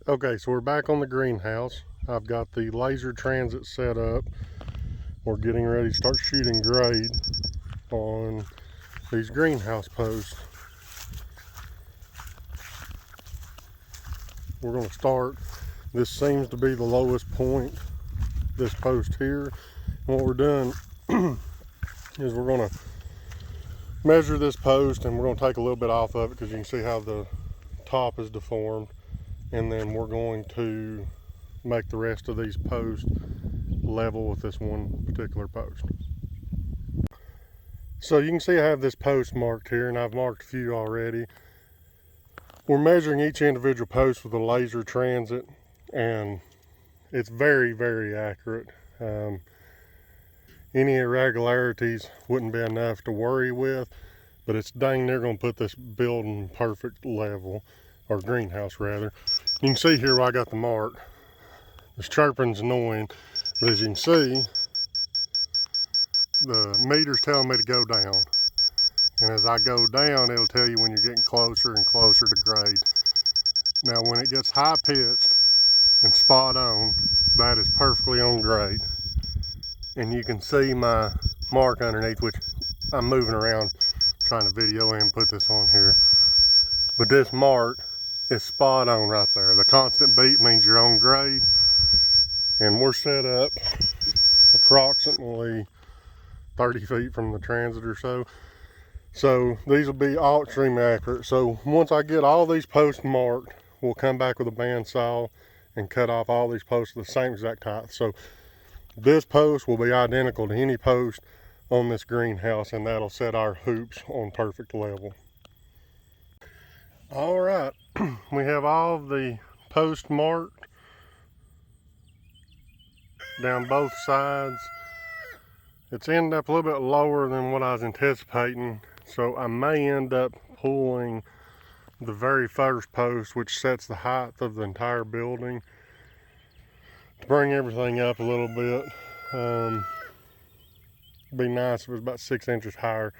Okay, so we're back on the greenhouse. I've got the laser transit set up. We're getting ready to start shooting grade on these greenhouse posts. We're going to start, this seems to be the lowest point, this post here. And what we're doing is we're going to measure this post and we're going to take a little bit off of it because you can see how the top is deformed. And then we're going to make the rest of these posts level with this one particular post. So you can see I have this post marked here, and I've marked a few already. We're measuring each individual post with a laser transit, and it's very, very accurate. Any irregularities wouldn't be enough to worry with, but it's dang near going to put this building perfect level, or greenhouse rather. You can see here where I got the mark. This chirping's annoying, but as you can see, the meter's telling me to go down. And as I go down, it'll tell you when you're getting closer and closer to grade. Now, when it gets high pitched and spot on, that is perfectly on grade. And you can see my mark underneath, which I'm moving around trying to video and put this on here. But this mark is spot on right there. The constant beat means you're on grade. And we're set up approximately 30 feet from the transit or so. So these will be all extremely accurate. So once I get all these posts marked, we'll come back with a bandsaw and cut off all these posts the same exact height. So this post will be identical to any post on this greenhouse, and that'll set our hoops on perfect level. All right, we have all of the posts marked down both sides. It's ended up a little bit lower than what I was anticipating, so I may end up pulling the very first post, which sets the height of the entire building, to bring everything up a little bit. It'd be nice if it was about 6 inches higher.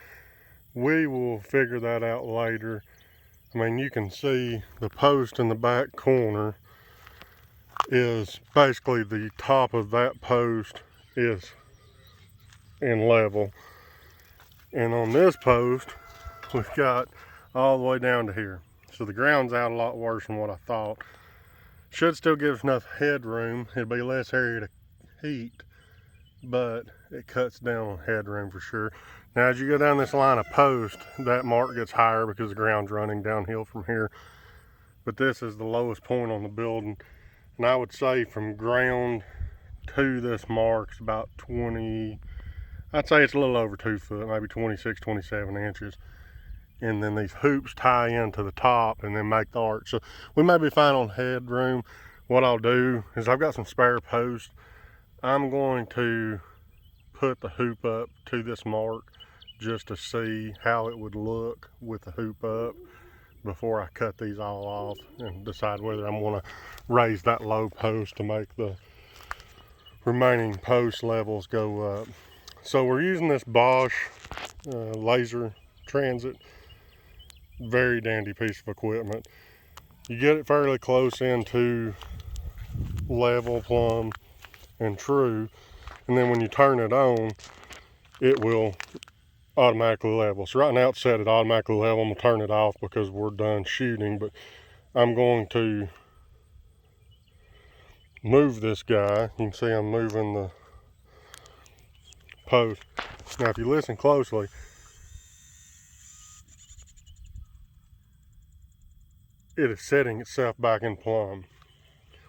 We will figure that out later. I mean, you can see the post in the back corner is basically the top of that post is in level. And on this post, we've got all the way down to here. So the ground's out a lot worse than what I thought. Should still give us enough headroom. It'll be less area to heat, but it cuts down on headroom for sure. Now, as you go down this line of post, that mark gets higher because the ground's running downhill from here. But this is the lowest point on the building. And I would say from ground to this mark is about 20, I'd say it's a little over 2 foot, maybe 26, 27 inches. And then these hoops tie into the top and then make the arch. So we may be fine on headroom. What I'll do is I've got some spare posts. I'm going to put the hoop up to this mark just to see how it would look with the hoop up before I cut these all off and decide whether I'm going to raise that low post to make the remaining post levels go up. So we're using this Bosch laser transit. Very dandy piece of equipment. You get it fairly close into level, plumb, and true, and then when you turn it on, it will automatically level. So right now it's set at automatically level. I'm gonna turn it off because we're done shooting, but I'm going to move this guy. You can see I'm moving the post. Now if you listen closely, it is setting itself back in plumb.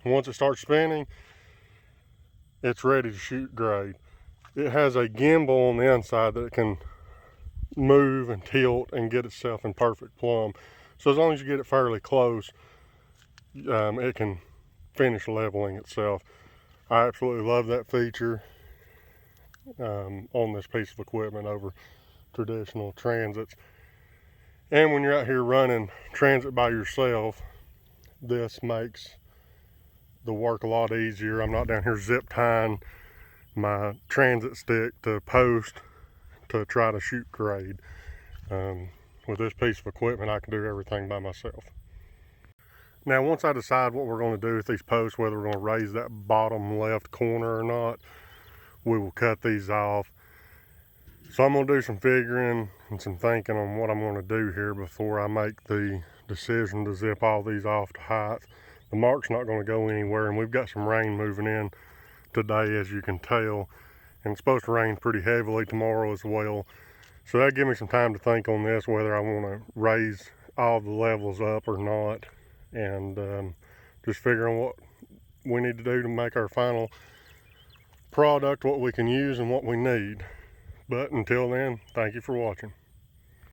Once it starts spinning, it's ready to shoot grade. It has a gimbal on the inside that it can move and tilt and get itself in perfect plumb. So as long as you get it fairly close, it can finish leveling itself. I absolutely love that feature on this piece of equipment over traditional transits. And when you're out here running transit by yourself, this makes the work a lot easier. I'm not down here zip tying my transit stick to post to try to shoot grade. With this piece of equipment, I can do everything by myself. Now, once I decide what we're going to do with these posts, whether we're going to raise that bottom left corner or not, we will cut these off. So I'm going to do some figuring and some thinking on what I'm going to do here before I make the decision to zip all these off to height. The mark's not going to go anywhere, and we've got some rain moving in today, as you can tell, and it's supposed to rain pretty heavily tomorrow as well. So that gives me some time to think on this, whether I want to raise all the levels up or not, and just figuring what we need to do to make our final product what we can use and what we need. But until then, thank you for watching.